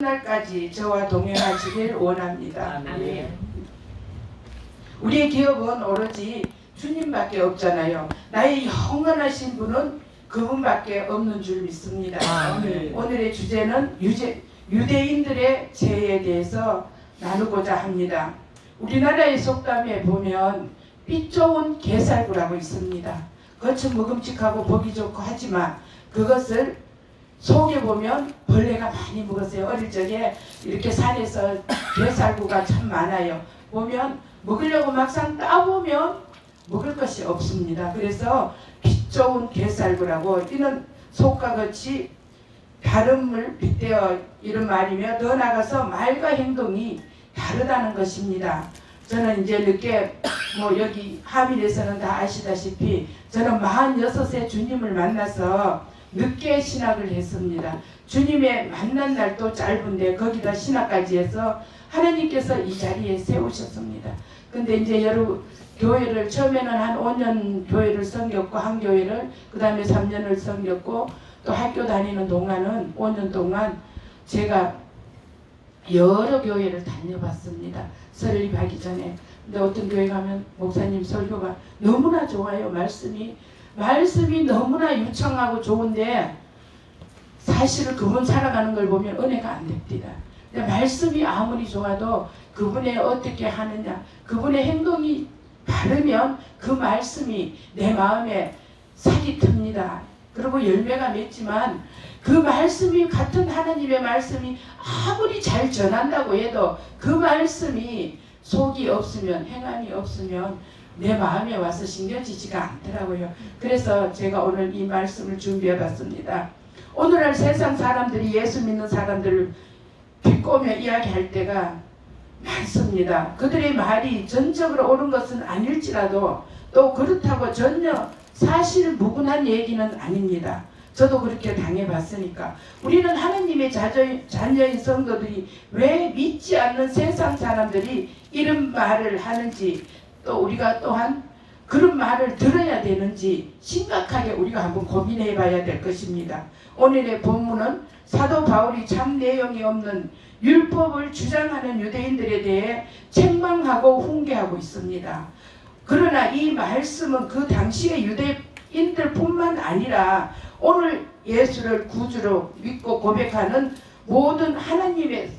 날까지 저와 동행하시길 원합니다. 아멘. 우리의 기업은 오로지 주님밖에 없잖아요. 나의 영원하신 분은 그분밖에 없는 줄 믿습니다. 아멘. 오늘의 주제는 유대인들의 죄에 대해서 나누고자 합니다. 우리나라의 속담에 보면 삐 좋은 게살구라고 있습니다. 겉은 먹음직하고 보기 좋고 하지만 그것을 속에 보면 벌레가 많이 먹었어요. 어릴 적에 이렇게 산에서 게살구가 참 많아요. 보면 먹으려고 막상 따보면 먹을 것이 없습니다. 그래서 빛 좋은 게살구라고, 이는 속과 겉이 다름을 빗대어 이런 말이며 더 나아가서 말과 행동이 다르다는 것입니다. 저는 이제 늦게 여기 하밀에서는 다 아시다시피 저는 46세 주님을 만나서 늦게 신학을 했습니다. 주님의 만난 날도 짧은데 거기다 신학까지 해서 하나님께서 이 자리에 세우셨습니다. 근데 이제 여러 교회를 처음에는 한 5년 교회를 섬겼고 한 교회를 그 다음에 3년을 섬겼고 또 학교 다니는 동안은 5년 동안 제가 여러 교회를 다녀봤습니다. 설립하기 전에. 근데 어떤 교회 가면 목사님 설교가 너무나 좋아요. 말씀이 너무나 유창하고 좋은데 사실은 그분 살아가는 걸 보면 은혜가 안 됩니다. 근데 말씀이 아무리 좋아도 그분의 어떻게 하느냐, 그분의 행동이 다르면 그 말씀이 내 마음에 살이 틉니다. 그리고 열매가 맺지만 그 말씀이, 같은 하나님의 말씀이 아무리 잘 전한다고 해도 그 말씀이 속이 없으면, 행함이 없으면 내 마음에 와서 신겨지지가 않더라고요. 그래서 제가 오늘 이 말씀을 준비해 봤습니다. 오늘날 세상 사람들이 예수 믿는 사람들을 비꼬며 이야기할 때가 많습니다. 그들의 말이 전적으로 옳은 것은 아닐지라도 또 그렇다고 전혀 사실 무근한 얘기는 아닙니다. 저도 그렇게 당해봤으니까. 우리는 하나님의 자녀인 성도들이 왜 믿지 않는 세상 사람들이 이런 말을 하는지, 또 우리가 또한 그런 말을 들어야 되는지 심각하게 우리가 한번 고민해 봐야 될 것입니다. 오늘의 본문은 사도 바울이 참 내용이 없는 율법을 주장하는 유대인들에 대해 책망하고 훈계하고 있습니다. 그러나 이 말씀은 그 당시의 유대인들뿐만 아니라 오늘 예수를 구주로 믿고 고백하는 모든 하나님의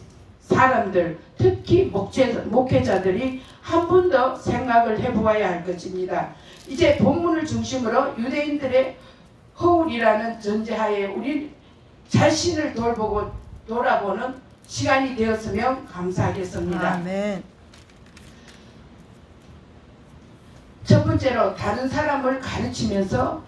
사람들, 특히 목회자들이 한 번 더 생각을 해보아야 할 것입니다. 이제 본문을 중심으로 유대인들의 허울이라는 전제하에 우리 자신을 돌아보는 시간이 되었으면 감사하겠습니다. 아멘. 첫 번째로, 다른 사람을 가르치면서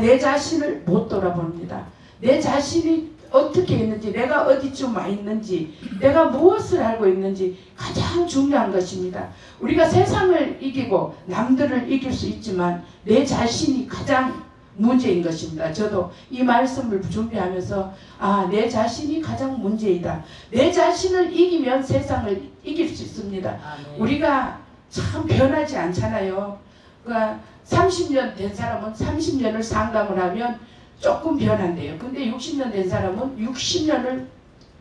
내 자신을 못 돌아봅니다. 내 자신이 어떻게 있는지, 내가 어디쯤 와 있는지, 내가 무엇을 알고 있는지 가장 중요한 것입니다. 우리가 세상을 이기고 남들을 이길 수 있지만 내 자신이 가장 문제인 것입니다. 저도 이 말씀을 준비하면서 내 자신이 가장 문제이다. 내 자신을 이기면 세상을 이길 수 있습니다. 아멘. 우리가 참 변하지 않잖아요. 그러니까 30년 된 사람은 30년을 상담을 하면 조금 변한대요. 근데 60년 된 사람은 60년을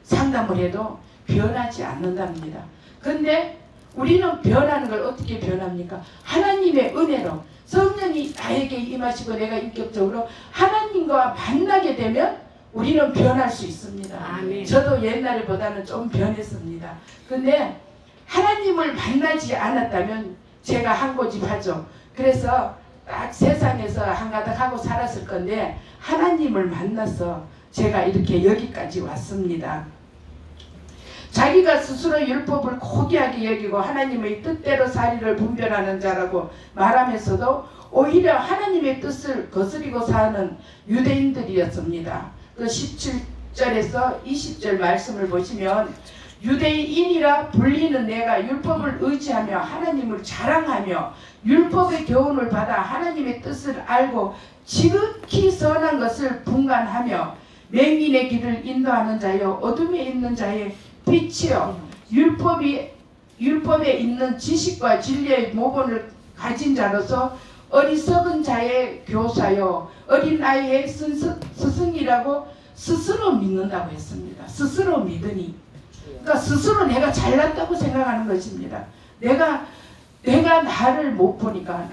상담을 해도 변하지 않는답니다. 근데 우리는 변하는 걸 어떻게 변합니까? 하나님의 은혜로, 성령이 나에게 임하시고 내가 인격적으로 하나님과 만나게 되면 우리는 변할 수 있습니다. 아멘. 저도 옛날보다는 좀 변했습니다. 근데 하나님을 만나지 않았다면 제가 한 고집 하죠. 그래서 딱 세상에서 한가닥 하고 살았을 건데 하나님을 만나서 제가 이렇게 여기까지 왔습니다. 자기가 스스로 율법을 고귀하게 여기고 하나님의 뜻대로 살이를 분별하는 자라고 말하면서도 오히려 하나님의 뜻을 거스리고 사는 유대인들이었습니다. 그 17절에서 20절 말씀을 보시면 유대인이라 불리는 내가 율법을 의지하며 하나님을 자랑하며 율법의 교훈을 받아 하나님의 뜻을 알고 지극히 선한 것을 분간하며 맹인의 길을 인도하는 자여 어둠에 있는 자의 빛이여 율법에 있는 지식과 진리의 모본을 가진 자로서 어리석은 자의 교사요 어린 아이의 스승이라고 스스로 믿는다고 했습니다. 스스로 믿으니 그러니까 스스로 내가 잘났다고 생각하는 것입니다. 내가 나를 못 보니까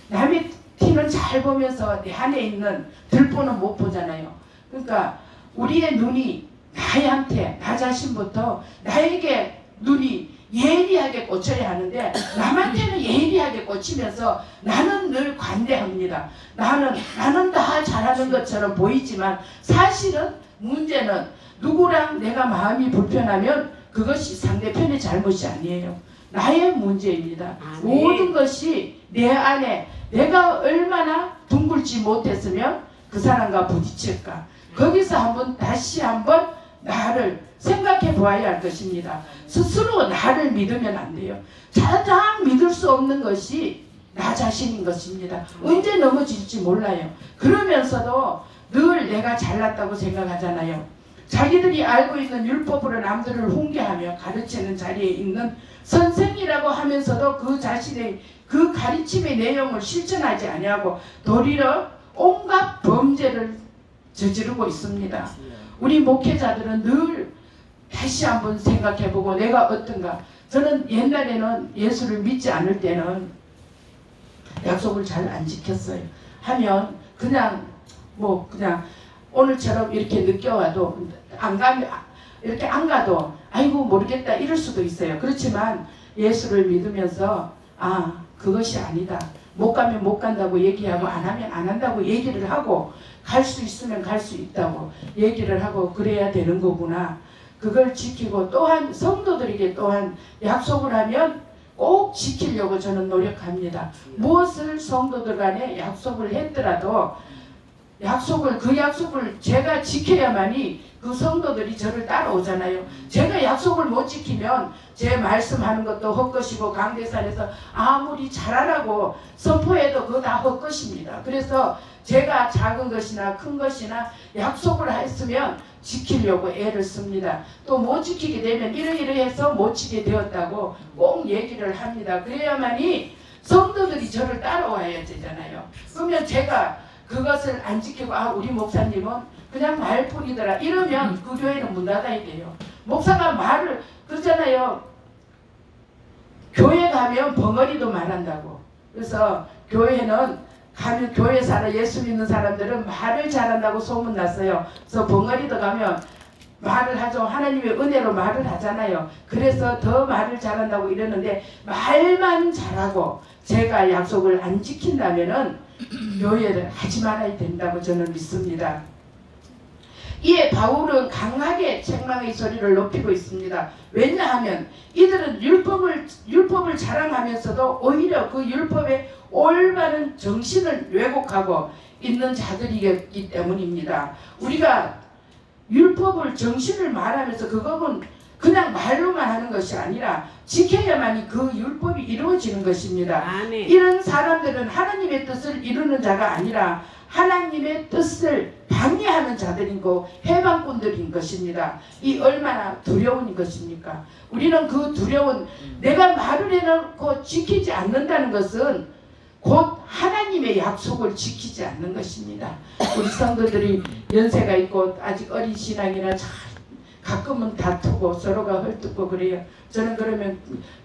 남의 티는 잘 보면서 내 안에 있는 들보는 못 보잖아요. 그러니까 우리의 눈이 나한테 나 자신부터 나에게 눈이 예리하게 꽂혀야 하는데 남한테는 예리하게 꽂히면서 나는 늘 관대합니다. 나는 다 잘하는 것처럼 보이지만 사실은 문제는 누구랑 내가 마음이 불편하면 그것이 상대편의 잘못이 아니에요. 나의 문제입니다. 모든 것이 내 안에 내가 얼마나 둥글지 못했으면 그 사람과 부딪힐까. 거기서 다시 한번 나를 생각해 보아야 할 것입니다. 스스로 나를 믿으면 안 돼요. 가장 믿을 수 없는 것이 나 자신인 것입니다. 언제 넘어질지 몰라요. 그러면서도 늘 내가 잘났다고 생각하잖아요. 자기들이 알고 있는 율법으로 남들을 훈계하며 가르치는 자리에 있는 선생이라고 하면서도 그 자신의 그 가르침의 내용을 실천하지 아니하고 도리어 온갖 범죄를 저지르고 있습니다. 우리 목회자들은 늘 다시 한번 생각해보고 내가 어떤가. 저는 옛날에는 예수를 믿지 않을 때는 약속을 잘 안 지켰어요. 하면 그냥 오늘처럼 이렇게 늦게 와도 이렇게 안 가도 아이고 모르겠다 이럴 수도 있어요. 그렇지만 예수를 믿으면서 그것이 아니다. 못 가면 못 간다고 얘기하고 안 하면 안 한다고 얘기를 하고 갈 수 있으면 갈 수 있다고 얘기를 하고 그래야 되는 거구나. 그걸 지키고 또한 성도들에게 또한 약속을 하면 꼭 지키려고 저는 노력합니다. 무엇을 성도들 간에 약속을 했더라도 그 약속을 제가 지켜야만이 그 성도들이 저를 따라오잖아요. 제가 약속을 못 지키면 제 말씀하는 것도 헛것이고 강대산에서 아무리 잘하라고 선포해도 그거 다 헛것입니다. 그래서 제가 작은 것이나 큰 것이나 약속을 했으면 지키려고 애를 씁니다. 또 못 지키게 되면 이러이러해서 못 지키게 되었다고 꼭 얘기를 합니다. 그래야만이 성도들이 저를 따라와야 되잖아요. 그러면 제가 그것을 안 지키고 우리 목사님은 그냥 말뿐이더라 이러면 그 교회는 문 닫아야 돼요. 목사가 말을 그러잖아요. 교회 가면 벙어리도 말한다고. 그래서 교회는 가면 교회 살아 예수 믿는 사람들은 말을 잘한다고 소문났어요. 그래서 벙어리도 가면 말을 하죠. 하나님의 은혜로 말을 하잖아요. 그래서 더 말을 잘한다고 이러는데 말만 잘하고 제가 약속을 안 지킨다면은 교회를 하지 말아야 된다고 저는 믿습니다. 이에 바울은 강하게 책망의 소리를 높이고 있습니다. 왜냐하면 이들은 율법을 자랑하면서도 오히려 그 율법의 올바른 정신을 왜곡하고 있는 자들이기 때문입니다. 우리가 율법을 정신을 말하면서 그거는 그냥 말로만 하는 것이 아니라 지켜야만이 그 율법이 이루어지는 것입니다. 아멘. 이런 사람들은 하나님의 뜻을 이루는 자가 아니라 하나님의 뜻을 방해하는 자들이고 해방꾼들인 것입니다. 이 얼마나 두려운 것입니까? 우리는 그 두려운 내가 말을 해놓고 지키지 않는다는 것은 곧 하나님의 약속을 지키지 않는 것입니다. 우리 성도들이 연세가 있고 아직 어린 신앙이라 가끔은 다투고 서로가 헐뜯고 그래요. 저는 그러면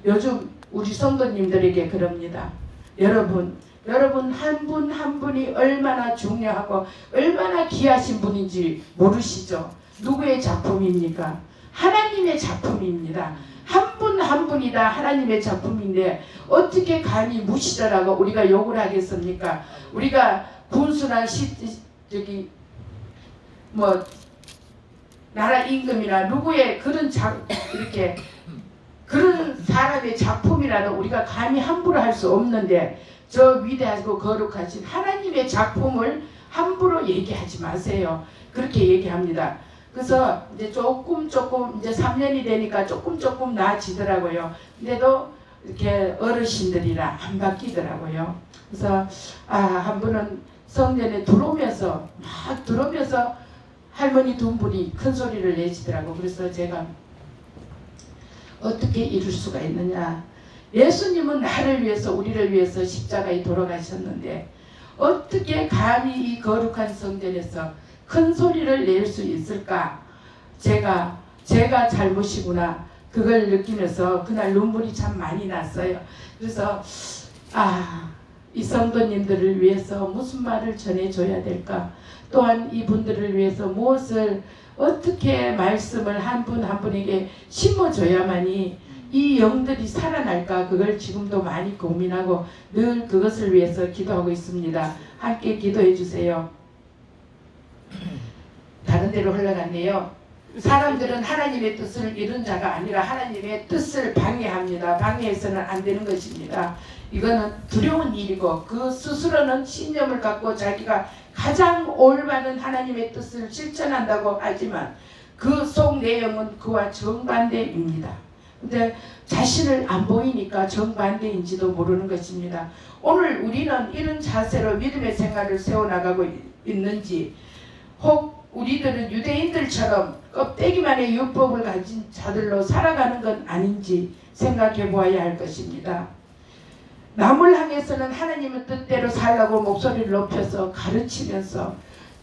요즘 우리 성도님들에게 그럽니다. 여러분 한 분 한 분이 얼마나 중요하고 얼마나 귀하신 분인지 모르시죠? 누구의 작품입니까? 하나님의 작품입니다. 한 분 한 분이 다 하나님의 작품인데 어떻게 감히 무시자라고 우리가 욕을 하겠습니까? 우리가 군수나 나라 임금이나 누구의 이렇게 그런 사람의 작품이라도 우리가 감히 함부로 할 수 없는데 저 위대하고 거룩하신 하나님의 작품을 함부로 얘기하지 마세요. 그렇게 얘기합니다. 그래서 이제 조금 이제 3년이 되니까 조금 나아지더라고요. 근데도 이렇게 어르신들이라 안 바뀌더라고요. 그래서 한 분은 성전에 들어오면서 할머니 두 분이 큰 소리를 내시더라고. 그래서 제가 어떻게 이룰 수가 있느냐. 예수님은 나를 위해서 우리를 위해서 십자가에 돌아가셨는데 어떻게 감히 이 거룩한 성전에서 큰 소리를 낼 수 있을까? 제가 제가 잘못이구나 그걸 느끼면서 그날 눈물이 참 많이 났어요. 그래서 이 성도님들을 위해서 무슨 말을 전해줘야 될까, 또한 이분들을 위해서 무엇을 어떻게 말씀을 한 분 한 분에게 심어줘야만이 이 영들이 살아날까, 그걸 지금도 많이 고민하고 늘 그것을 위해서 기도하고 있습니다. 함께 기도해 주세요. 다른 데로 흘러갔네요. 사람들은 하나님의 뜻을 이룬 자가 아니라 하나님의 뜻을 방해합니다. 방해해서는 안 되는 것입니다. 이거는 두려운 일이고 그 스스로는 신념을 갖고 자기가 가장 올바른 하나님의 뜻을 실천한다고 하지만 그 속 내용은 그와 정반대입니다. 근데 자신을 안 보이니까 정반대인지도 모르는 것입니다. 오늘 우리는 이런 자세로 믿음의 생활을 세워나가고 있는지, 혹 우리들은 유대인들처럼 껍데기만의 율법을 가진 자들로 살아가는 건 아닌지 생각해 보아야 할 것입니다. 남을 향해서는 하나님의 뜻대로 살라고 목소리를 높여서 가르치면서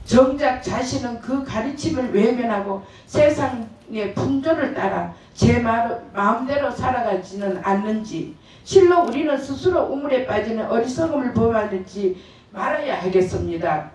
정작 자신은 그 가르침을 외면하고 세상의 풍조를 따라 제 마음대로 살아가지는 않는지, 실로 우리는 스스로 우물에 빠지는 어리석음을 범하는지 말아야 하겠습니다.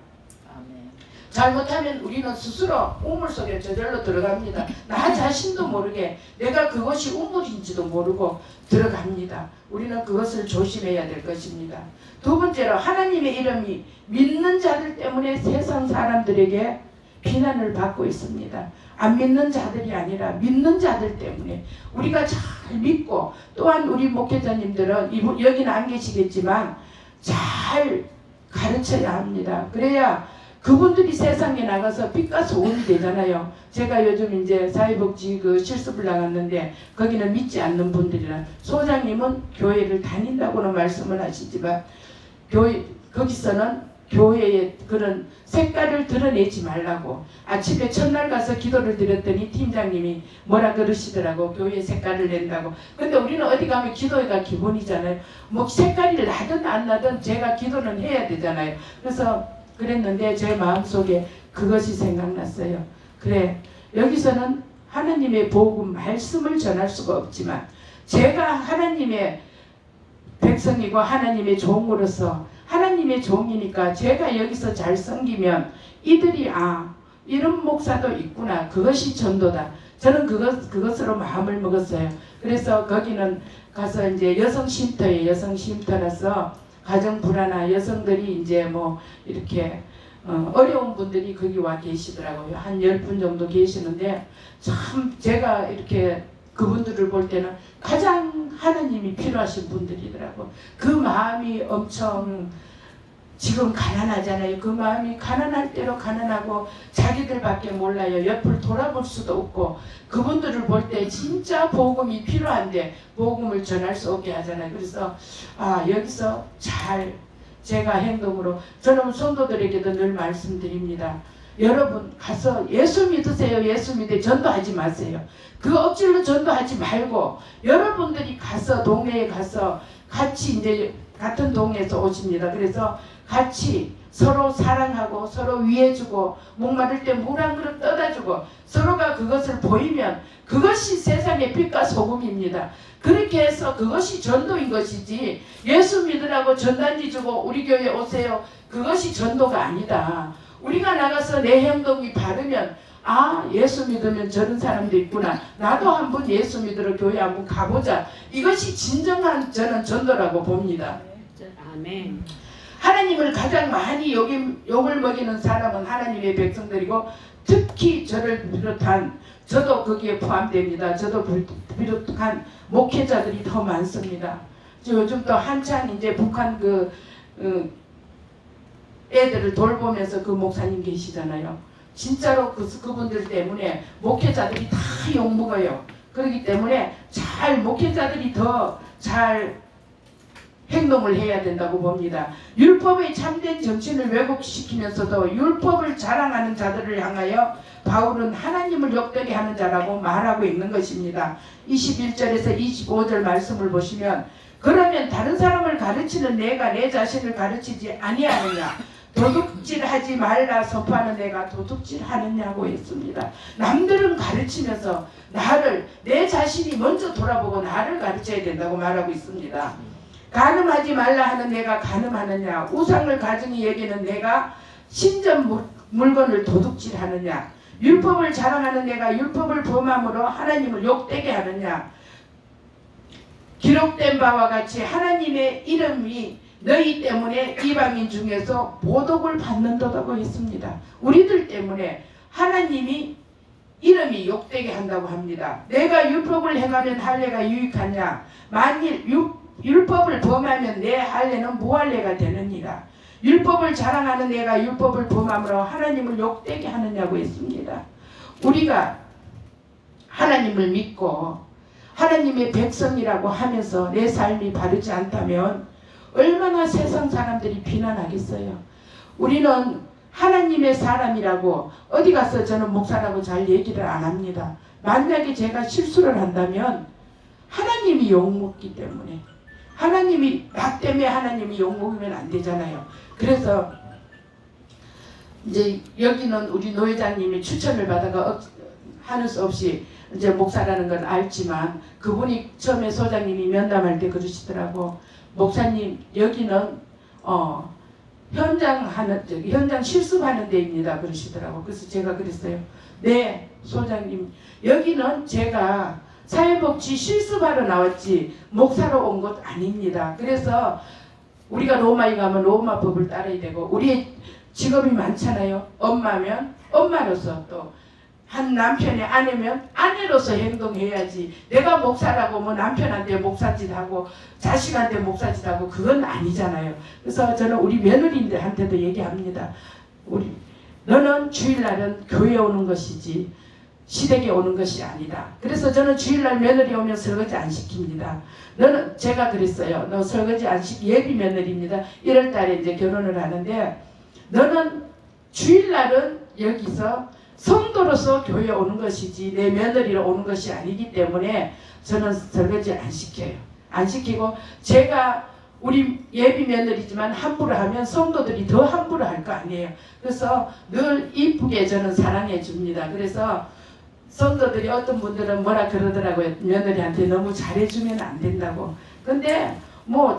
잘못하면 우리는 스스로 우물 속에 저절로 들어갑니다. 나 자신도 모르게 내가 그것이 우물인지도 모르고 들어갑니다. 우리는 그것을 조심해야 될 것입니다. 두 번째로, 하나님의 이름이 믿는 자들 때문에 세상 사람들에게 비난을 받고 있습니다. 안 믿는 자들이 아니라 믿는 자들 때문에, 우리가 잘 믿고, 또한 우리 목회자님들은 여기는 안 계시겠지만 잘 가르쳐야 합니다. 그래야 그분들이 세상에 나가서 빛과 소금이 되잖아요. 제가 요즘 이제 사회복지 실습을 나갔는데 거기는 믿지 않는 분들이라, 소장님은 교회를 다닌다고는 말씀을 하시지만 거기서는 교회의 그런 색깔을 드러내지 말라고, 아침에 첫날 가서 기도를 드렸더니 팀장님이 뭐라 그러시더라고. 교회 색깔을 낸다고. 근데 우리는 어디 가면 기도가 기본이잖아요. 뭐 색깔이 나든 안 나든 제가 기도는 해야 되잖아요. 그래서 그랬는데 제 마음속에 그것이 생각났어요. 그래, 여기서는 하나님의 복음 말씀을 전할 수가 없지만 제가 하나님의 백성이고 하나님의 종으로서, 하나님의 종이니까 제가 여기서 잘 섬기면 이들이 이런 목사도 있구나, 그것이 전도다. 저는 그것으로 마음을 먹었어요. 그래서 거기는 가서 이제 여성 쉼터에, 여성 쉼터라서 가정 불안한 여성들이 이제 뭐 이렇게 어려운 분들이 거기 와 계시더라고요. 한 10분 정도 계시는데 참 제가 이렇게 그분들을 볼 때는 가장 하나님이 필요하신 분들이더라고. 그 마음이 엄청 지금 가난하잖아요. 그 마음이 가난할 대로 가난하고 자기들밖에 몰라요. 옆을 돌아볼 수도 없고, 그분들을 볼 때 진짜 복음이 필요한데 복음을 전할 수 없게 하잖아요. 그래서 여기서 잘 제가 행동으로, 저는 성도들에게도 늘 말씀드립니다. 여러분 가서 예수 믿으세요. 예수 믿으세요. 전도하지 마세요. 그 억지로 전도하지 말고 여러분들이 가서 동네에 가서 같이 이제 같은 동네에서 오십니다. 그래서 같이 서로 사랑하고 서로 위해주고 목마를 때 물 한 그릇 떠다주고 서로가 그것을 보이면 그것이 세상의 빛과 소금입니다. 그렇게 해서 그것이 전도인 것이지, 예수 믿으라고 전단지 주고 우리 교회 오세요, 그것이 전도가 아니다. 우리가 나가서 내 행동이 바르면 예수 믿으면 저런 사람도 있구나, 나도 한번 예수 믿으러 교회 한번 가보자, 이것이 진정한 저는 전도라고 봅니다. 아멘. 하나님을 가장 많이 욕을 먹이는 사람은 하나님의 백성들이고, 특히 저를 비롯한, 저도 거기에 포함됩니다. 저도 비롯한 목회자들이 더 많습니다. 요즘 또 한창 이제 북한 애들을 돌보면서 그 목사님 계시잖아요. 진짜로 그분들 때문에 목회자들이 다 욕먹어요. 그렇기 때문에 목회자들이 더 잘 행동을 해야 된다고 봅니다. 율법의 참된 정신을 왜곡시키면서도 율법을 자랑하는 자들을 향하여 바울은 하나님을 욕되게 하는 자라고 말하고 있는 것입니다. 21절에서 25절 말씀을 보시면, 그러면 다른 사람을 가르치는 내가 내 자신을 가르치지 아니하느냐, 도둑질하지 말라 선포하는 내가 도둑질하느냐고 했습니다. 남들은 가르치면서 나를, 내 자신이 먼저 돌아보고 나를 가르쳐야 된다고 말하고 있습니다. 간음하지 말라 하는 내가 간음하느냐, 우상을 가증히 여기는 내가 신전 물건을 도둑질하느냐, 율법을 자랑하는 내가 율법을 범함으로 하나님을 욕되게 하느냐. 기록된 바와 같이 하나님의 이름이 너희 때문에 이방인 중에서 모독을 받는다고 했습니다. 우리들 때문에 하나님이 이름이 욕되게 한다고 합니다. 내가 율법을 행하면 할례가 유익하냐, 만일 율법을 범하면 내 할례는 무할례가 되느니라. 율법을 자랑하는 내가 율법을 범함으로 하나님을 욕되게 하느냐고 했습니다. 우리가 하나님을 믿고 하나님의 백성이라고 하면서 내 삶이 바르지 않다면 얼마나 세상 사람들이 비난하겠어요. 우리는 하나님의 사람이라고 어디 가서 저는 목사라고 잘 얘기를 안 합니다. 만약에 제가 실수를 한다면 하나님이 욕먹기 때문에, 하나님이 나 때문에 하나님이 욕먹으면 안 되잖아요. 그래서 이제 여기는 우리 노 회장님이 추천을 받아가 하는 수 없이 이제 목사라는 건 알지만, 그분이 처음에 소장님이 면담할 때 그러시더라고. 목사님, 여기는 현장 실습하는 데입니다 그러시더라고. 그래서 제가 그랬어요. 네 소장님, 여기는 제가 사회복지 실습하러 나왔지 목사로 온 것 아닙니다. 그래서 우리가 로마에 가면 로마법을 따라야 되고, 우리의 직업이 많잖아요. 엄마면 엄마로서, 또 한 남편의 아내면 아내로서 행동해야지, 내가 목사라고 뭐 남편한테 목사짓하고 자식한테 목사짓하고 그건 아니잖아요. 그래서 저는 우리 며느리들한테도 얘기합니다. 너는 주일날은 교회에 오는 것이지 시댁에 오는 것이 아니다. 그래서 저는 주일날 며느리 오면 설거지 안 시킵니다. 너는, 제가 그랬어요. 너 설거지 안 시키, 예비 며느리입니다. 1월달에 이제 결혼을 하는데, 너는 주일날은 여기서 성도로서 교회에 오는 것이지 내 며느리로 오는 것이 아니기 때문에 저는 설거지 안 시켜요. 안 시키고, 제가 우리 예비 며느리지만 함부로 하면 성도들이 더 함부로 할 거 아니에요. 그래서 늘 이쁘게 저는 사랑해 줍니다. 그래서 성도들이 어떤 분들은 뭐라 그러더라고요. 며느리한테 너무 잘해주면 안 된다고. 근데 뭐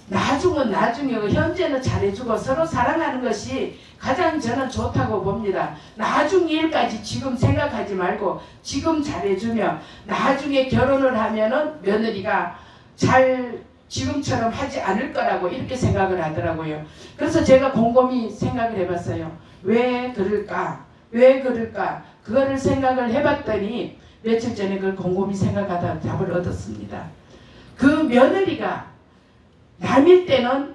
나중은 나중이고 현재는 잘해주고 서로 사랑하는 것이 가장 저는 좋다고 봅니다. 나중 일까지 지금 생각하지 말고 지금 잘해주면 나중에 결혼을 하면은 며느리가 잘 지금처럼 하지 않을 거라고 이렇게 생각을 하더라고요. 그래서 제가 곰곰이 생각을 해봤어요. 왜 그럴까? 왜 그럴까? 그거를 생각을 해봤더니 며칠 전에 그걸 곰곰이 생각하다 답을 얻었습니다. 그 며느리가 남일 때는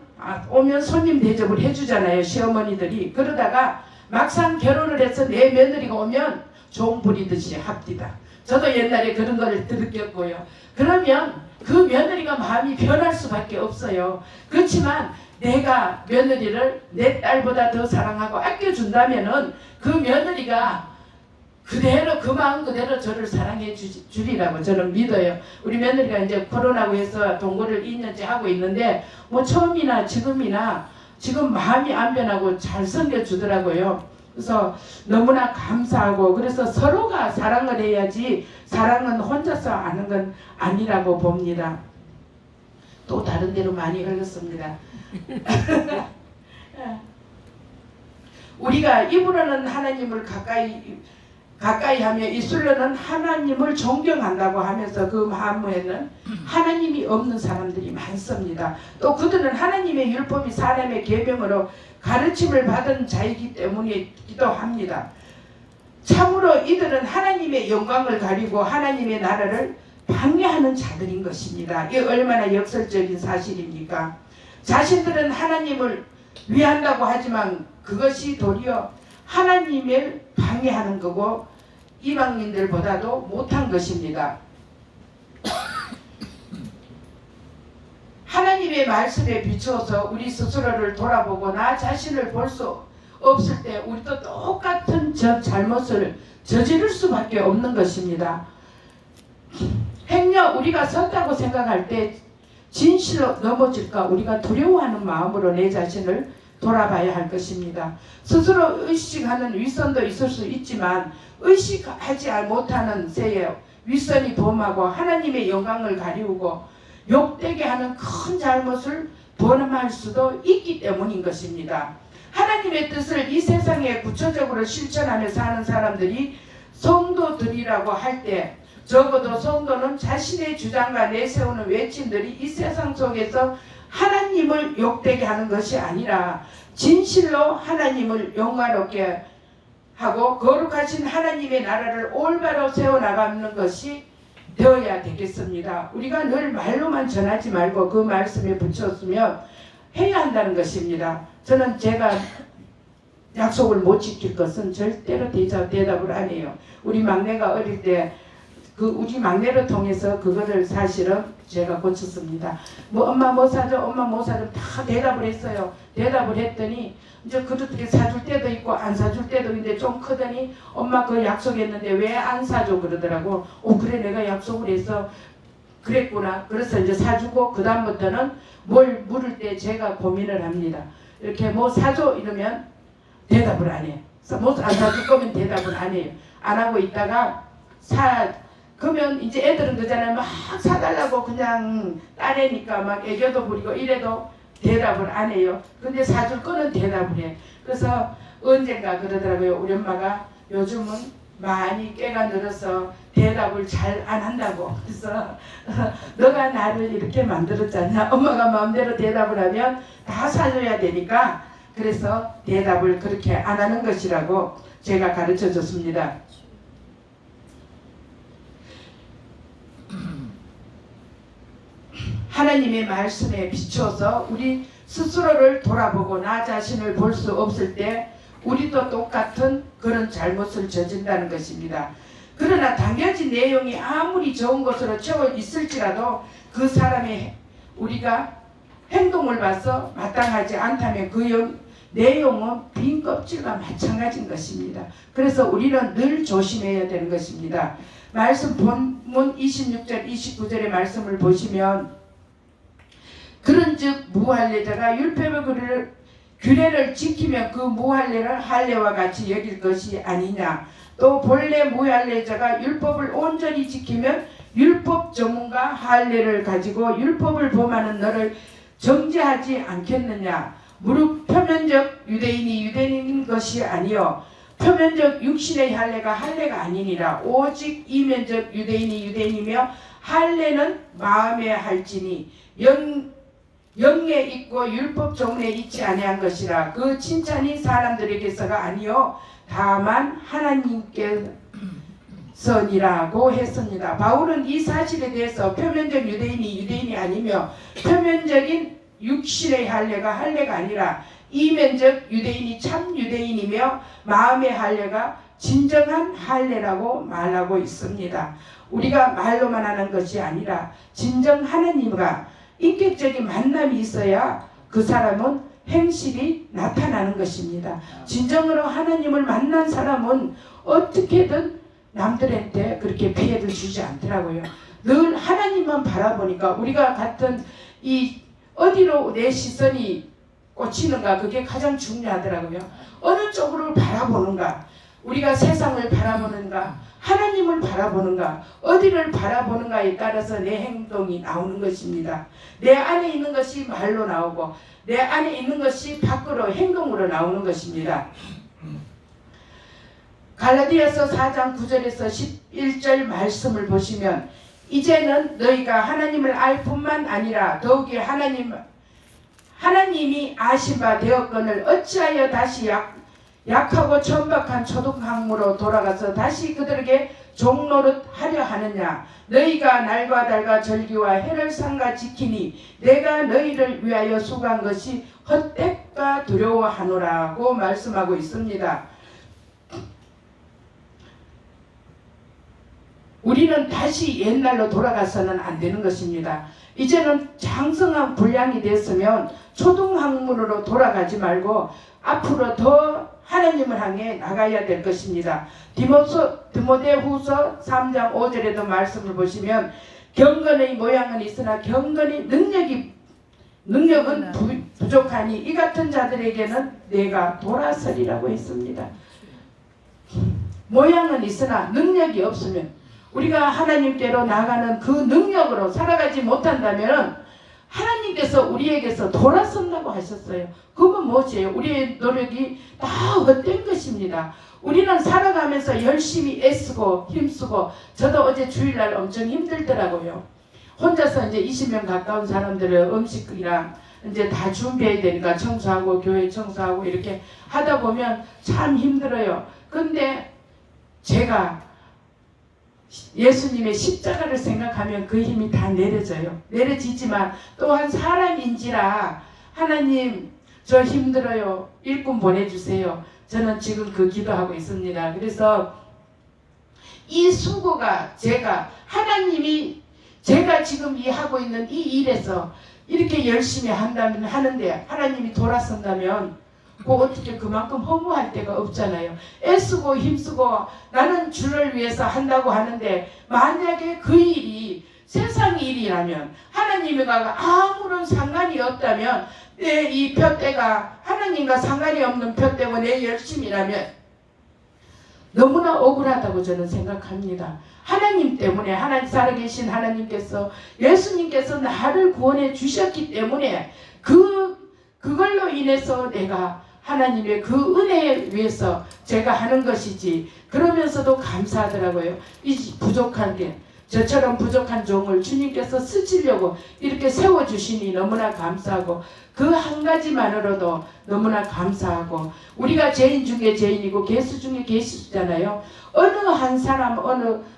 오면 손님 대접을 해주잖아요. 시어머니들이. 그러다가 막상 결혼을 해서 내 며느리가 오면 종 부리듯이 합디다. 저도 옛날에 그런 걸 들었고요. 그러면 그 며느리가 마음이 변할 수밖에 없어요. 그렇지만 내가 며느리를 내 딸보다 더 사랑하고 아껴준다면은 그 며느리가 그대로 그 마음 그대로 저를 사랑해 주리라고 저는 믿어요. 우리 며느리가 이제 코로나고 해서 동거를 2년째 하고 있는데 뭐 처음이나 지금이나 지금 마음이 안 변하고 잘 섬겨주더라고요. 그래서 너무나 감사하고, 그래서 서로가 사랑을 해야지 사랑은 혼자서 하는 건 아니라고 봅니다. 또 다른 데로 많이 흘렀습니다. 우리가 입으로는 하나님을 가까이 하며 입술로는 하나님을 존경한다고 하면서 그 마음에는 하나님이 없는 사람들이 많습니다. 또 그들은 하나님의 율법이 사람의 계명으로 가르침을 받은 자이기 때문이기도 합니다. 참으로 이들은 하나님의 영광을 가리고 하나님의 나라를 방해하는 자들인 것입니다. 이게 얼마나 역설적인 사실입니까? 자신들은 하나님을 위한다고 하지만 그것이 도리어 하나님을 방해하는 거고 이방인들보다도 못한 것입니다. 하나님의 말씀에 비추어서 우리 스스로를 돌아보고 나 자신을 볼 수 없을 때 우리도 똑같은 잘못을 저지를 수밖에 없는 것입니다. 행여 우리가 섰다고 생각할 때 진실로 넘어질까 우리가 두려워하는 마음으로 내 자신을 돌아봐야 할 것입니다. 스스로 의식하는 윗선도 있을 수 있지만 의식하지 못하는 새에 윗선이 범하고 하나님의 영광을 가리우고 욕되게 하는 큰 잘못을 범할 수도 있기 때문인 것입니다. 하나님의 뜻을 이 세상에 구체적으로 실천하며 사는 사람들이 성도들이라고 할 때 적어도 성도는 자신의 주장과 내세우는 외침들이 이 세상 속에서 하나님을 욕되게 하는 것이 아니라 진실로 하나님을 영화롭게 하고 거룩하신 하나님의 나라를 올바로 세워나가는 것이 되어야 되겠습니다. 우리가 늘 말로만 전하지 말고 그 말씀에 붙였으면 해야 한다는 것입니다. 저는 제가 약속을 못 지킬 것은 절대로 대답을 안 해요. 우리 막내가 어릴 때 우리 막내를 통해서 그거를 사실은 제가 고쳤습니다. 뭐 엄마 뭐 사줘, 엄마 뭐 사줘 다 대답을 했어요. 대답을 했더니 이제 그렇게 사줄 때도 있고 안 사줄 때도 있는데 좀 크더니 엄마 그 약속했는데 왜 안 사줘 그러더라고. 그래 내가 약속을 해서 그랬구나. 그래서 이제 사주고 그 다음부터는 뭘 물을 때 제가 고민을 합니다. 이렇게 뭐 사줘 이러면 대답을 안 해요. 뭐 안 사줄 거면 대답을 안 해요. 안 하고 있다가 그러면 이제 애들은 그잖아요. 막 사달라고 그냥 따내니까 막 애교도 부리고 이래도 대답을 안 해요. 근데 사줄 거는 대답을 해. 그래서 언젠가 그러더라고요. 우리 엄마가 요즘은 많이 깨가 늘어서 대답을 잘 안 한다고. 그래서 너가 나를 이렇게 만들었잖아. 엄마가 마음대로 대답을 하면 다 사줘야 되니까 그래서 대답을 그렇게 안 하는 것이라고 제가 가르쳐 줬습니다. 하나님의 말씀에 비추어서 우리 스스로를 돌아보고 나 자신을 볼 수 없을 때 우리도 똑같은 그런 잘못을 저진다는 것입니다. 그러나 당연히 내용이 아무리 좋은 것으로 채워 있을지라도 그 사람의 우리가 행동을 봐서 마땅하지 않다면 그 내용은 빈 껍질과 마찬가지인 것입니다. 그래서 우리는 늘 조심해야 되는 것입니다. 말씀 본문 26절 29절의 말씀을 보시면 그런즉 무할례자가 율법의 규례를 지키면 그 무할례를 할례와 같이 여길 것이 아니냐. 또 본래 무할례자가 율법을 온전히 지키면 율법 전문가 할례를 가지고 율법을 범하는 너를 정죄하지 않겠느냐. 무릇 표면적 유대인이 유대인인 것이 아니요 표면적 육신의 할례가 할례가 아니니라. 오직 이면적 유대인이 유대인이며 할례는 마음에 할지니 영에 있고 율법 종례에 있지 아니한 것이라. 그 칭찬이 사람들에게서가 아니요 다만 하나님께서니라고 했습니다. 바울은 이 사실에 대해서 표면적 유대인이 유대인이 아니며 표면적인 육신의 할례가 할례가 아니라 이면적 유대인이 참 유대인이며 마음의 할례가 진정한 할례라고 말하고 있습니다. 우리가 말로만 하는 것이 아니라 진정 하나님과 인격적인 만남이 있어야 그 사람은 행실이 나타나는 것입니다. 진정으로 하나님을 만난 사람은 어떻게든 남들한테 그렇게 피해를 주지 않더라고요. 늘 하나님만 바라보니까 우리가 같은 이 어디로 내 시선이 꽂히는가 그게 가장 중요하더라고요. 어느 쪽으로 바라보는가, 우리가 세상을 바라보는가, 하나님을 바라보는가, 어디를 바라보는가에 따라서 내 행동이 나오는 것입니다. 내 안에 있는 것이 말로 나오고 내 안에 있는 것이 밖으로 행동으로 나오는 것입니다. 갈라디아서 4장 9절에서 11절 말씀을 보시면 이제는 너희가 하나님을 알 뿐만 아니라 더욱이 하나님이 아신 바 되었거늘 어찌하여 다시 약하고 천박한 초등학무로 돌아가서 다시 그들에게 종노릇 하려 하느냐. 너희가 날과 달과 절기와 해를 삼가 지키니 내가 너희를 위하여 수고한 것이 헛되까 두려워하노라고 말씀하고 있습니다. 우리는 다시 옛날로 돌아가서는 안 되는 것입니다. 이제는 장성한 분량이 됐으면 초등학문으로 돌아가지 말고 앞으로 더 하나님을 향해 나가야 될 것입니다. 디모데후서 3장 5절에도 말씀을 보시면 경건의 모양은 있으나 경건의 능력이 능력은 부족하니 이 같은 자들에게는 내가 돌아서리라고 했습니다. 모양은 있으나 능력이 없으면 우리가 하나님께로 나가는 그 능력으로 살아가지 못한다면 하나님께서 우리에게서 돌아선다고 하셨어요. 그건 뭐지요? 우리의 노력이 다 헛된 것입니다. 우리는 살아가면서 열심히 애쓰고 힘쓰고, 저도 어제 주일날 엄청 힘들더라고요. 혼자서 이제 20명 가까운 사람들의 음식이랑 이제 다 준비해야 되니까 청소하고 교회 청소하고 이렇게 하다 보면 참 힘들어요. 근데 제가 예수님의 십자가를 생각하면 그 힘이 다 내려져요. 내려지지만 또한 사람인지라 하나님 저 힘들어요. 일꾼 보내주세요. 저는 지금 그 기도하고 있습니다. 그래서 이 수고가 하나님이 제가 지금 이 하고 있는 이 일에서 이렇게 열심히 한다면 하는데 하나님이 돌아선다면 어떻게 그만큼 허무할 데가 없잖아요. 애쓰고 힘쓰고 나는 주를 위해서 한다고 하는데 만약에 그 일이 세상 일이라면 하나님과 아무런 상관이 없다면 내 이 푯대가 하나님과 상관이 없는 푯대고 내 열심이라면 너무나 억울하다고 저는 생각합니다. 하나님 때문에 하나님 살아계신 하나님께서 예수님께서 나를 구원해 주셨기 때문에 그걸로 인해서 내가 하나님의 그 은혜에 위해서 제가 하는 것이지, 그러면서도 감사하더라고요. 이 부족한 게 저처럼 부족한 종을 주님께서 쓰시려고 이렇게 세워주시니 너무나 감사하고 그 한 가지만으로도 너무나 감사하고, 우리가 죄인 중에 죄인이고 개수 중에 개수잖아요. 어느 한 사람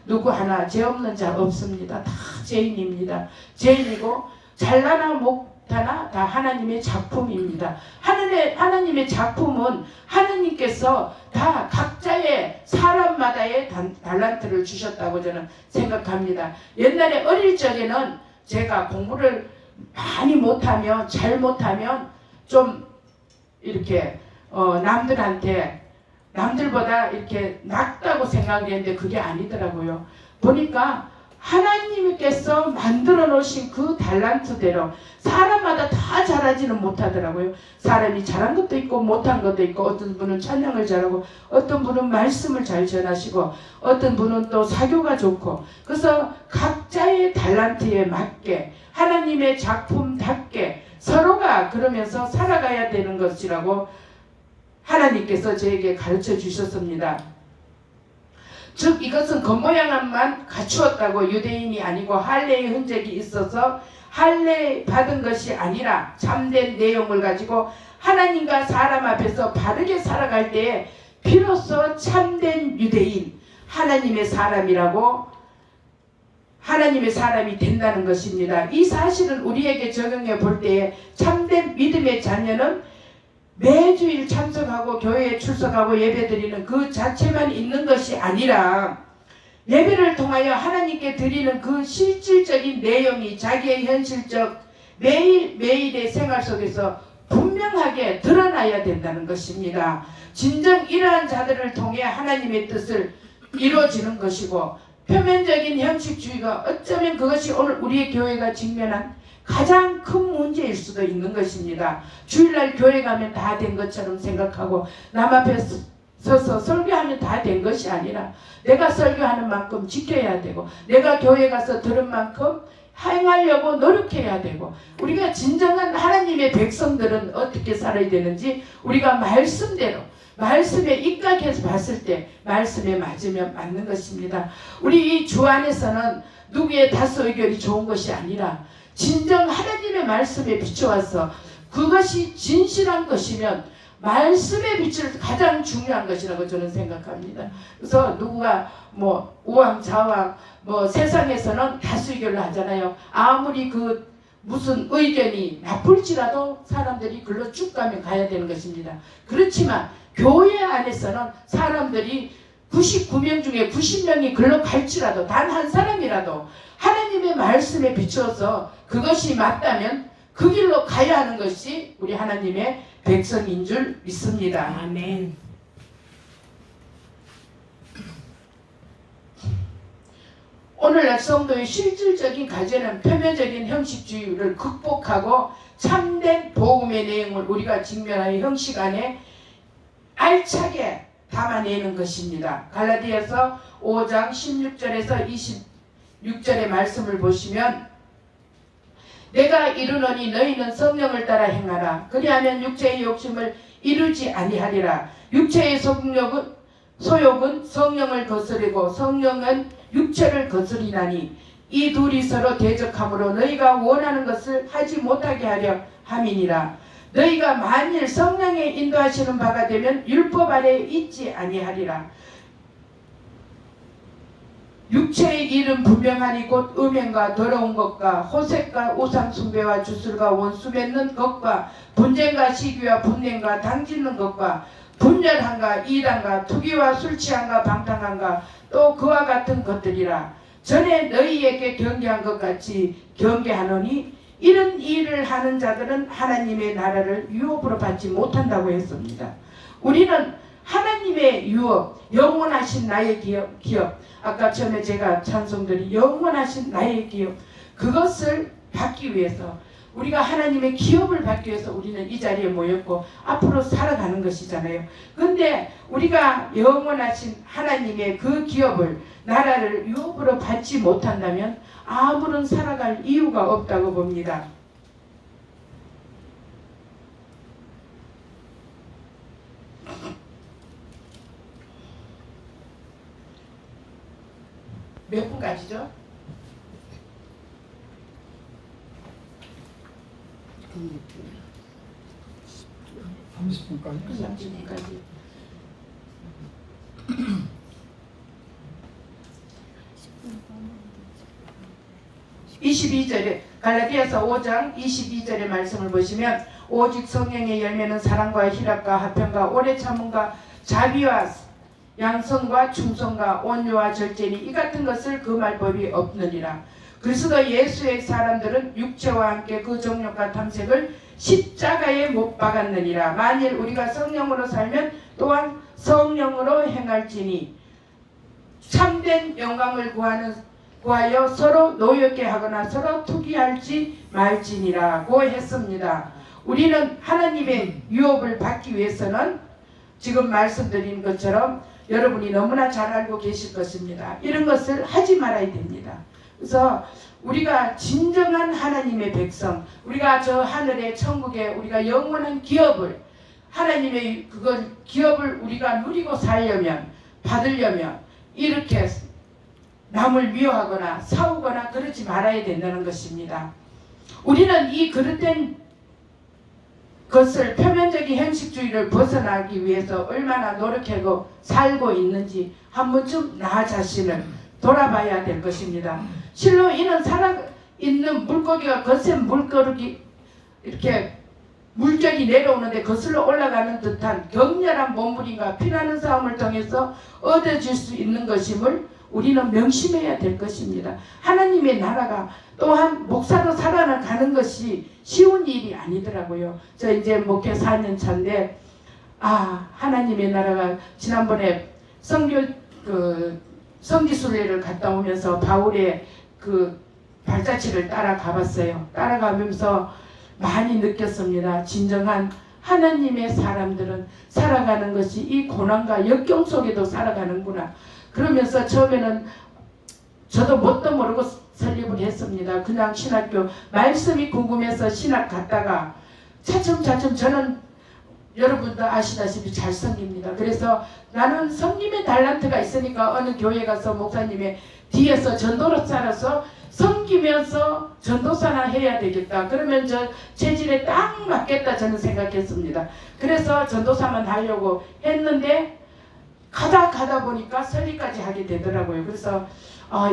누구 하나 죄 없는 자 없습니다. 다 죄인입니다. 죄인이고 잘나나 못하나 다 하나님의 작품입니다. 하나님의 작품은 하나님께서 다 각자의 사람마다의 달란트를 주셨다고 저는 생각합니다. 옛날에 어릴 적에는 제가 공부를 많이 못하면 잘못하면 좀 이렇게 남들보다 이렇게 낫다고 생각을 했는데 그게 아니더라고요. 보니까 하나님께서 만들어 놓으신 그 달란트대로 사람마다 다 잘하지는 못하더라고요. 사람이 잘한 것도 있고 못한 것도 있고, 어떤 분은 찬양을 잘하고 어떤 분은 말씀을 잘 전하시고 어떤 분은 또 사교가 좋고, 그래서 각자의 달란트에 맞게 하나님의 작품답게 서로가 그러면서 살아가야 되는 것이라고 하나님께서 저에게 가르쳐 주셨습니다. 즉 이것은 겉모양만 갖추었다고 유대인이 아니고 할례의 흔적이 있어서 할례 받은 것이 아니라 참된 내용을 가지고 하나님과 사람 앞에서 바르게 살아갈 때에 비로소 참된 유대인, 하나님의 사람이 된다는 것입니다. 이 사실은 우리에게 적용해 볼 때에 참된 믿음의 자녀는 매주일 참석하고 교회에 출석하고 예배드리는 그 자체만 있는 것이 아니라 예배를 통하여 하나님께 드리는 그 실질적인 내용이 자기의 현실적 매일매일의 생활 속에서 분명하게 드러나야 된다는 것입니다. 진정 이러한 자들을 통해 하나님의 뜻을 이루어지는 것이고, 표면적인 형식주의가 어쩌면 그것이 오늘 우리의 교회가 직면한 가장 큰 문제일 수도 있는 것입니다. 주일날 교회 가면 다 된 것처럼 생각하고 남 앞에 서서 설교하면 다 된 것이 아니라 내가 설교하는 만큼 지켜야 되고, 내가 교회 가서 들은 만큼 행하려고 노력해야 되고, 우리가 진정한 하나님의 백성들은 어떻게 살아야 되는지 우리가 말씀대로 말씀에 입각해서 봤을 때 말씀에 맞으면 맞는 것입니다. 우리 이 주 안에서는 누구의 다수 의견이 좋은 것이 아니라 진정 하나님의 말씀에 비춰와서 그것이 진실한 것이면 말씀의 빛을 가장 중요한 것이라고 저는 생각합니다. 그래서 누구가 우왕좌왕 세상에서는 다수 의견을 하잖아요. 아무리 무슨 의견이 나쁠지라도 사람들이 글로 쭉 가면 가야 되는 것입니다. 그렇지만 교회 안에서는 사람들이 99명 중에 90명이 글로 갈지라도 단 한 사람이라도 하나님의 말씀에 비추어서 그것이 맞다면 그 길로 가야 하는 것이 우리 하나님의 백성인 줄 믿습니다. 아멘. 오늘날 성도의 실질적인 과제는 표면적인 형식주의를 극복하고 참된 복음의 내용을 우리가 직면하여 형식 안에 알차게 담아내는 것입니다. 갈라디아서 5장 16절에서 26절의 말씀을 보시면 내가 이르노니 너희는 성령을 따라 행하라. 그리하면 육체의 욕심을 이루지 아니하리라. 육체의 소욕은 성령을 거스르고 성령은 육체를 거스리나니 이 둘이 서로 대적하므로 너희가 원하는 것을 하지 못하게 하려 함이니라. 너희가 만일 성령의 인도하시는 바가 되면 율법 아래에 있지 아니하리라. 육체의 일은 분명하니 곧 음행과 더러운 것과 호색과 우상숭배와 주술과 원수 맺는 것과 분쟁과 시기와 분냄과 당짓는 것과 분열함과 이단과 투기와 술취함과 방탕함과 또 그와 같은 것들이라. 전에 너희에게 경계한 것 같이 경계하노니 이런 일을 하는 자들은 하나님의 나라를 유업으로 받지 못한다고 했습니다. 우리는 하나님의 유업, 영원하신 나의 기업, 아까 처음에 제가 찬송들이 영원하신 나의 기업, 그것을 받기 위해서 우리가 하나님의 기업을 받기 위해서 우리는 이 자리에 모였고 앞으로 살아가는 것이잖아요. 근데 우리가 영원하신 하나님의 그 기업을, 나라를 유업으로 받지 못한다면 아무런 살아갈 이유가 없다고 봅니다. 몇 분까지죠? 30분까지. 30분까지. 22절에 갈라디아서 5장 22절의 말씀을 보시면 오직 성령의 열매는 사랑과 희락과 화평과 오래 참음과 자비와 양성과 충성과 온유와 절제니 이 같은 것을 금할 법이 없느니라. 그리스도 예수의 사람들은 육체와 함께 그 정욕과 탐색을 십자가에 못 박았느니라. 만일 우리가 성령으로 살면 또한 성령으로 행할지니 참된 영광을 구하여 서로 노엽게 하거나 서로 투기할지 말지니라고 했습니다. 우리는 하나님의 유업을 받기 위해서는 지금 말씀드린 것처럼 여러분이 너무나 잘 알고 계실 것입니다. 이런 것을 하지 말아야 됩니다. 그래서 우리가 진정한 하나님의 백성, 우리가 저 하늘의 천국에 우리가 영원한 기업을, 하나님의 그걸 기업을 우리가 누리고 살려면, 받으려면 이렇게 남을 미워하거나 싸우거나 그러지 말아야 된다는 것입니다. 우리는 이 그릇된 것을, 표면적인 형식주의를 벗어나기 위해서 얼마나 노력하고 살고 있는지 한 번쯤 나 자신을 돌아봐야 될 것입니다. 실로 이는 살아있는 물고기가 거센 물고기 이렇게 물결이 내려오는데 거슬러 올라가는 듯한 격렬한 몸부림과 피나는 싸움을 통해서 얻어질 수 있는 것임을 우리는 명심해야 될 것입니다. 하나님의 나라가 또한 목사로 살아가는 것이 쉬운 일이 아니더라고요. 저 이제 목회 4년 차인데 하나님의 나라가 지난번에 성지순례를 갔다 오면서 바울의 그 발자취를 따라가 봤어요. 따라가면서 많이 느꼈습니다. 진정한 하나님의 사람들은 살아가는 것이 이 고난과 역경 속에도 살아가는구나. 그러면서 처음에는 저도 뭣도 모르고 설립을 했습니다. 그냥 신학교 말씀이 궁금해서 신학 갔다가 차츰차츰 저는 여러분도 아시다시피 잘 섬깁니다. 그래서 나는 섬김의 달란트가 있으니까 어느 교회 가서 목사님의 뒤에서 전도로 살아서 섬기면서 전도사나 해야 되겠다. 그러면 저 체질에 딱 맞겠다 저는 생각했습니다. 그래서 전도사만 하려고 했는데 가다 보니까 설립까지 하게 되더라고요. 그래서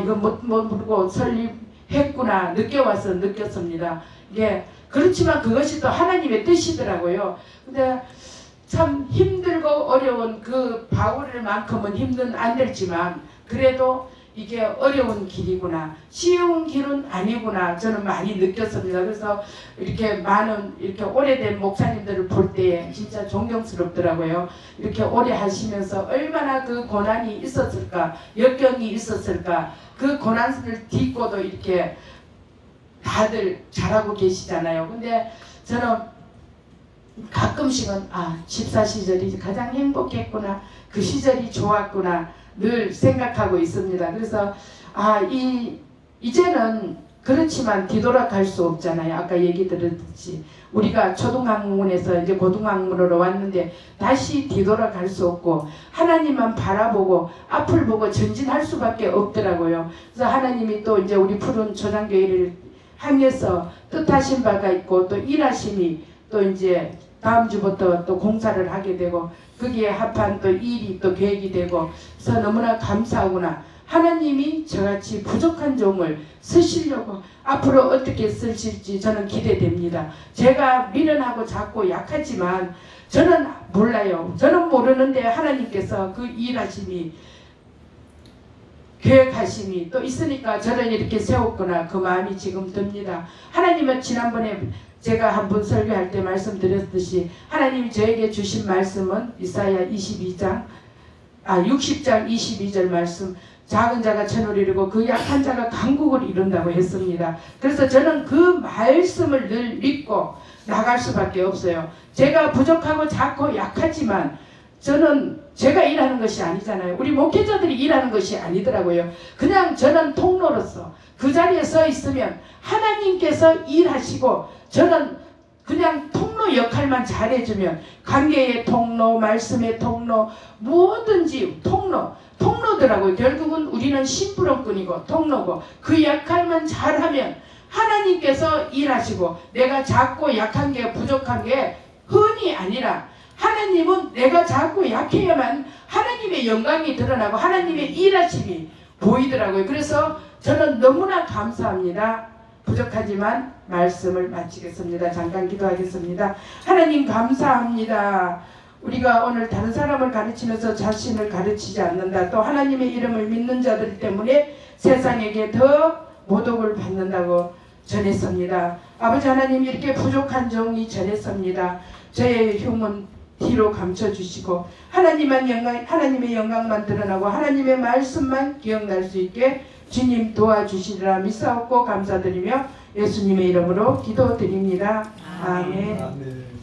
이거 모르고 설립했구나 늦게 와서 느꼈습니다. 이게 그렇지만 그것이 또 하나님의 뜻이더라고요. 근데 참 힘들고 어려운 그 바울만큼은 힘든 안 들지만 그래도 이게 어려운 길이구나, 쉬운 길은 아니구나 저는 많이 느꼈습니다. 그래서 이렇게 많은 이렇게 오래된 목사님들을 볼 때 진짜 존경스럽더라고요. 이렇게 오래 하시면서 얼마나 그 고난이 있었을까, 역경이 있었을까. 그 고난을 딛고도 이렇게 다들 잘하고 계시잖아요. 근데 저는 가끔씩은 집사 시절이 가장 행복했구나, 그 시절이 좋았구나 늘 생각하고 있습니다. 그래서 이제는 그렇지만 뒤돌아갈 수 없잖아요. 아까 얘기 들었듯이 우리가 초등학문에서 이제 고등학문으로 왔는데 다시 뒤돌아갈 수 없고 하나님만 바라보고 앞을 보고 전진할 수밖에 없더라고요. 그래서 하나님이 또 이제 우리 푸른 초장교회를 향해서 뜻하신 바가 있고 또 일하심이 또 이제 다음 주부터 또 공사를 하게 되고 거기에 합한 또 일이 또 계획이 되고 그래서 너무나 감사하구나. 하나님이 저같이 부족한 종을 쓰시려고 앞으로 어떻게 쓰실지 저는 기대됩니다. 제가 미련하고 작고 약하지만 저는 몰라요. 저는 모르는데 하나님께서 그 일하심이 계획하심이 또 있으니까 저를 이렇게 세웠구나 그 마음이 지금 듭니다. 하나님은 지난번에 제가 한번 설교할 때 말씀드렸듯이 하나님이 저에게 주신 말씀은 이사야 60장 22절 말씀, 작은 자가 천을 이루고 그 약한 자가 강국을 이룬다고 했습니다. 그래서 저는 그 말씀을 늘 믿고 나갈 수밖에 없어요. 제가 부족하고 작고 약하지만 저는 제가 일하는 것이 아니잖아요. 우리 목회자들이 일하는 것이 아니더라고요. 그냥 저는 통로로서 그 자리에 서 있으면 하나님께서 일하시고 저는 그냥 통로 역할만 잘해주면 관계의 통로, 말씀의 통로, 뭐든지 통로더라고요. 결국은 우리는 심부름꾼이고 통로고 그 역할만 잘하면 하나님께서 일하시고 내가 작고 약한 게 부족한 게 흔히 아니라 하나님은 내가 작고 약해야만 하나님의 영광이 드러나고 하나님의 일하심이 보이더라고요. 그래서 저는 너무나 감사합니다. 부족하지만 말씀을 마치겠습니다. 잠깐 기도하겠습니다. 하나님 감사합니다. 우리가 오늘 다른 사람을 가르치면서 자신을 가르치지 않는다. 또 하나님의 이름을 믿는 자들 때문에 세상에게 더 모독을 받는다고 전했습니다. 아버지 하나님 이렇게 부족한 종이 전했습니다. 저의 흉은 뒤로 감춰주시고 하나님의 영광만 드러나고 하나님의 말씀만 기억날 수 있게 주님 도와주시리라 믿사옵고 감사드리며 예수님의 이름으로 기도드립니다. 아멘.